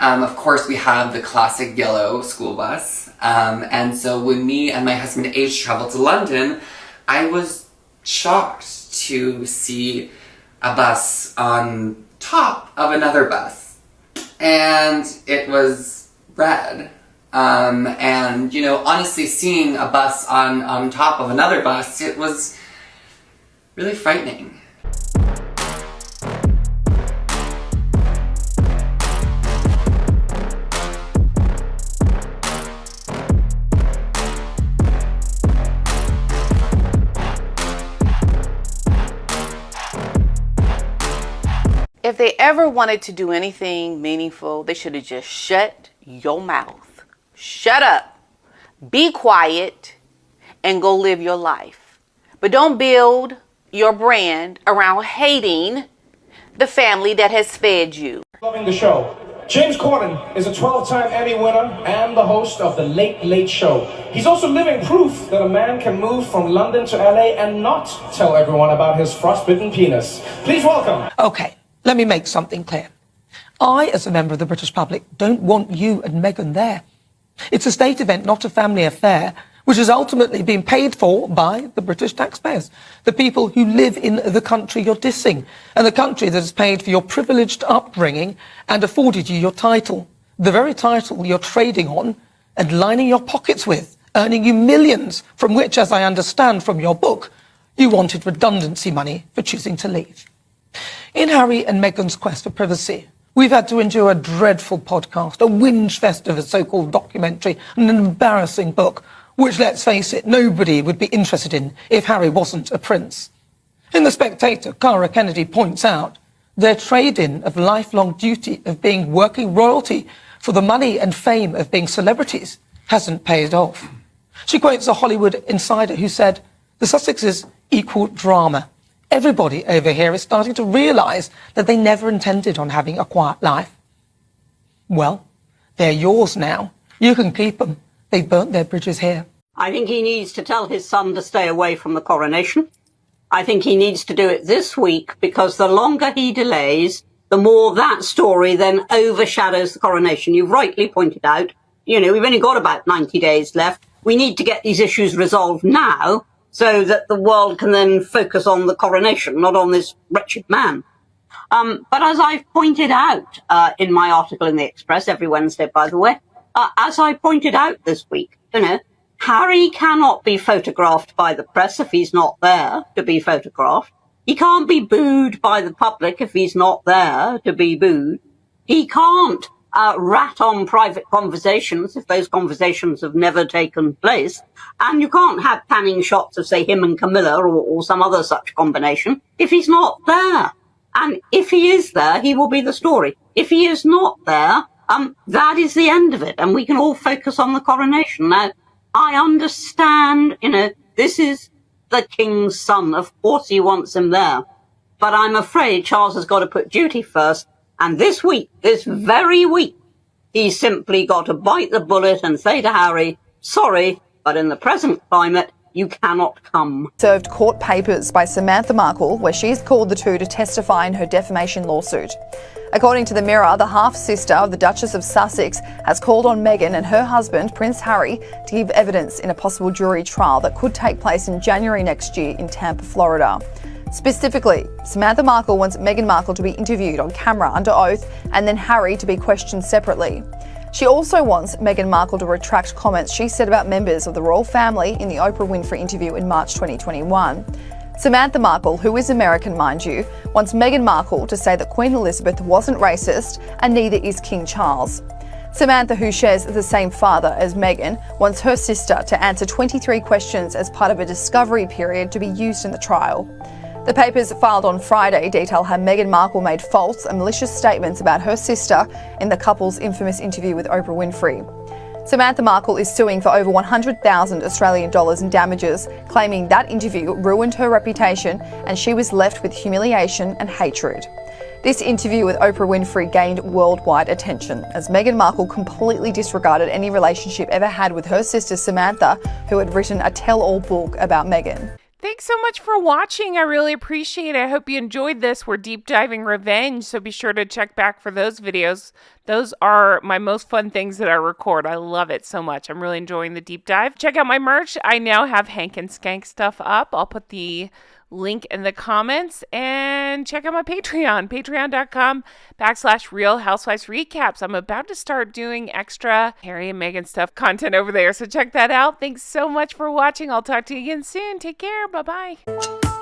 Of course, we have the classic yellow school bus. And so when me and my husband H traveled to London, I was shocked to see a bus on top of another bus. And it was red. And, you know, honestly, seeing a bus on top of another bus, it was really frightening. If they ever wanted to do anything meaningful, they should have just shut your mouth. Shut up. Be quiet and go live your life. But don't build your brand around hating the family that has fed you. Loving the show. James Corden is a 12-time Emmy winner and the host of The Late Late Show. He's also living proof that a man can move from London to LA and not tell everyone about his frostbitten penis. Please welcome. Okay. Let me make something clear. I, as a member of the British public, don't want you and Meghan there. It's a state event, not a family affair, which is ultimately being paid for by the British taxpayers, the people who live in the country you're dissing, and the country that has paid for your privileged upbringing and afforded you your title, the very title you're trading on and lining your pockets with, earning you millions, from which, as I understand from your book, you wanted redundancy money for choosing to leave. In Harry and Meghan's quest for privacy, we've had to endure a dreadful podcast, a whinge fest of a so-called documentary, and an embarrassing book, which, let's face it, nobody would be interested in if Harry wasn't a prince. In The Spectator, Cara Kennedy points out their trade-in of lifelong duty of being working royalty for the money and fame of being celebrities hasn't paid off. She quotes a Hollywood insider who said, "The Sussexes equal drama. Everybody over here is starting to realise that they never intended on having a quiet life." Well, they're yours now. You can keep them. They've burnt their bridges here. I think he needs to tell his son to stay away from the coronation. I think he needs to do it this week, because the longer he delays, the more that story then overshadows the coronation. You've rightly pointed out, you know, we've only got about 90 days left. We need to get these issues resolved now, so that the world can then focus on the coronation, not on this wretched man. But as I've pointed out in my article in the Express, every Wednesday, by the way, as I pointed out this week, you know, Harry cannot be photographed by the press if he's not there to be photographed. He can't be booed by the public if he's not there to be booed. He can't rat on private conversations if those conversations have never taken place. And you can't have panning shots of, say, him and Camilla or some other such combination if he's not there. And if he is there, he will be the story. If he is not there, that is the end of it. And we can all focus on the coronation. Now, I understand, you know, this is the king's son. Of course he wants him there. But I'm afraid Charles has got to put duty first. And this week, this very week, he's simply got to bite the bullet and say to Harry, sorry, but in the present climate, you cannot come. Served court papers by Samantha Markle, where she's called the two to testify in her defamation lawsuit. According to the Mirror, the half-sister of the Duchess of Sussex has called on Meghan and her husband, Prince Harry, to give evidence in a possible jury trial that could take place in January next year in Tampa, Florida. Specifically, Samantha Markle wants Meghan Markle to be interviewed on camera under oath and then Harry to be questioned separately. She also wants Meghan Markle to retract comments she said about members of the royal family in the Oprah Winfrey interview in March 2021. Samantha Markle, who is American, mind you, wants Meghan Markle to say that Queen Elizabeth wasn't racist and neither is King Charles. Samantha, who shares the same father as Meghan, wants her sister to answer 23 questions as part of a discovery period to be used in the trial. The papers filed on Friday detail how Meghan Markle made false and malicious statements about her sister in the couple's infamous interview with Oprah Winfrey. Samantha Markle is suing for over 100,000 Australian dollars in damages, claiming that interview ruined her reputation and she was left with humiliation and hatred. This interview with Oprah Winfrey gained worldwide attention as Meghan Markle completely disregarded any relationship ever had with her sister Samantha, who had written a tell-all book about Meghan. thanks so much for watching. I really appreciate it. I hope you enjoyed this. We're deep diving revenge, so be sure to check back for those videos. Those are my most fun things that I record. I love it so much. I'm really enjoying the deep dive. Check out my merch. I now have Hank and Skank stuff up. I'll put the link in the comments, and check out my Patreon, patreon.com/Real Housewives Recaps. I'm about to start doing extra Harry and Meghan stuff content over there, so check that out. Thanks so much for watching. I'll talk to you again soon. Take care. Bye-bye.